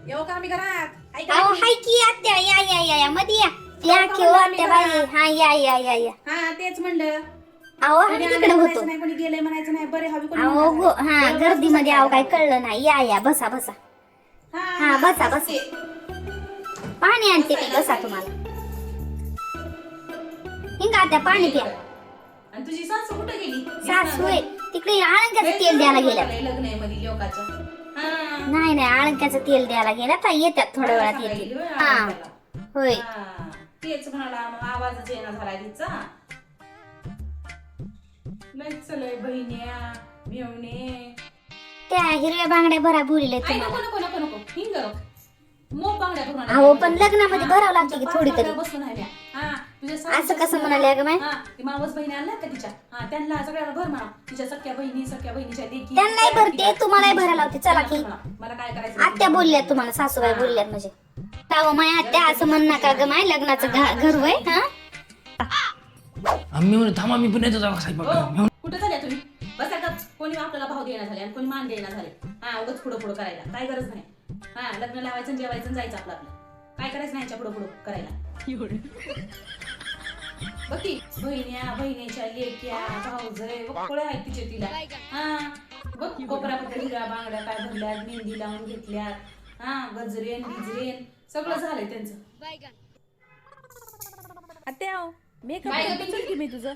येऊ का आम्ही घरात ऐका अहो हाय की आत्या या या या या मध्ये या खेळ आत्या बाई हा या या या या हा तेच म्हणलं अहो आम्ही तिकडे होतो नाही कोणी गेले म्हणायचं नाही बरे हवी कोणी अहो हा गर्दीमध्ये अहो काय कळलं नाही या या बसा बसा हा बसा बसा पाणी आणते मी बसा तुम्हाला हिंगा आत्या पाणी प्या आणि तुझी सासू कुठे गेली सासू आहे तिकडे आळंक्याचं तेल द्यायला गेल्या लग्न आहे मध्ये लोकांचं नाही नाही आळंक्याचं तेल द्यायला गेल्या तर येतात थोड्या वेळात येतील हा होय तेच म्हणाला मग आवाजच येणार झाला तिचा नाही चलय बहिण्या मेवणे त्या हिरव्या बांगड्या भरा भुरीले आई तुम्हाला नको नको नको नको हिंग मो बांगड्या भरून आणल्या. अहो पण लग्नामध्ये भरावं लागते की थोडी तरी बसून राहिल्या हा तुझ्या असं कसं म्हणाले ग माय हा ती मावस बहिणी आणल्या का तिच्या हा त्यांना सगळ्याला भर म्हणा तिच्या सख्या बहिणीच्या लेकी त्यांनाही भरते तुम्हालाही भरायला होते चला की मला काय करायचं आत्या बोलल्या तुम्हाला सासूबाई बोलल्यात म्हणजे ताव माय आत्या असं म्हण नका ग माय लग्नाचं घर होय हा आम्ही म्हणून थांबा मी पण येतो जाऊ साहेब कुठे झाल्या तुम्ही बसा का कोणी आपल्याला भाव देणार झाले आणि कोणी मान देणार झाले हा उगाच पुढं पुढं करायला काय गरज नाही हा लग्न लावायचं जेवायचं आणि जायचं आपलं आपलं काय करायचं नाही पुढं पुढं करायला बघ की बहिणीच्या लेक्या भाऊजय कोळे आहेत तिचे तिला हा बघ कोपऱ्यामध्ये हिरा बांगड्या काय भरल्यात मेहंदी लावून घेतल्यात हा गजरेन बिजरेन सगळं झालंय त्यांचं आत्या मेकअप चल की मी तुझं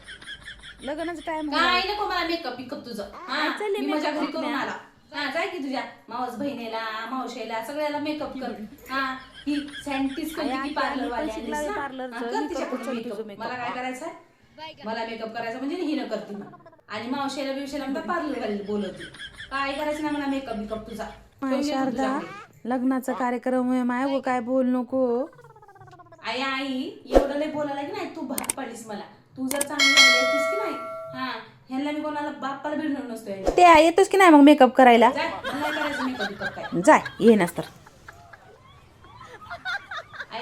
लग्नाचं टाइम काय नको मला मेकअप पिकअप तुझं हा चल मी माझ्या घरी करून आला हा जाय की तुझ्या मावस बहिणीला मावशेला सगळ्याला मेकअप कर हा ही सायंटिस्ट किती पार्लर वाली आणलीस ना? पार्लरचं, हा, कर मी तिच्याकडून करतो makeup. तुझं makeup. मला काय करायचंय मला मेकअप करायचा म्हणजे ही न करते मग आणि मावशेला बिवशेला म्हणता पार्लर वाली बोलवते काय करायचं ना मला मेकअप बिकअप तुझा ठेवून घेतो शारदा तुझ्याकडे. लग्नाचा कार्यक्रम आहे माय गो काय बोल नको आई एवढं लय बोलायला की नाही तू भाग पाडलीस मला तू जर चांगली राहिली असतीस की नाही हा ह्यांना मी कोणाला बाप्पाला भेटणार नसतोय ते येतोस की नाही मग मेकअप करायला जाय मला नाही करायचं मेकअप बिकअप काय जाय येईनच तर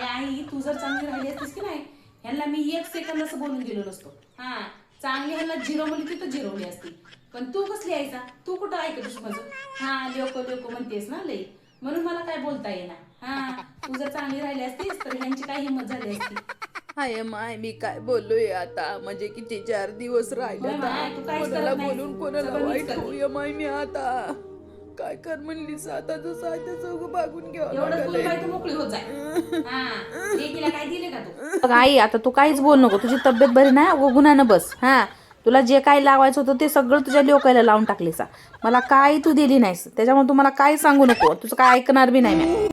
आई तू जर चांगली राहिली असतीस की नाही ह्यांना मी 1 सेकंद असं बोलून दिलो नसतो हा चांगली ह्यांना जिरवली ती तर जिरवली असती पण तू कसली यायचा तू कुठं ऐकतोस माझं हा लोक म्हणतेस ना लई म्हणून मला काय बोलता येणार हा तू जर चांगली राहिली असतीस तर ह्यांची काय हिंमत झाली असती हाय माय मी काय बोललोय आता म्हणजे किती 4 दिवस राहिले होय माय, तू काहीच कोणाला करत नाहीस. बोलून कोणाला सगळं मीच वाईट करते. होऊया माय मी आता काय कर म्हणलीस आता जसं आहे तसं भागून घ्यावं एवढं तू लागलंय. काय तू मोकळी होत जाय हा लेकीला काय दिले का तू बघ आई आता तू काहीच बोल नको तुझी तब्येत बरी नाही गुणानं बस हा तुला जे काय लावायचं होतं ते सगळं तुझ्या लोकायला लावून टाकले सा मला काय तू दिली नाहीस त्याच्यामुळे तू मला काय सांगू नको तुझं काय ऐकणार बी नाही मी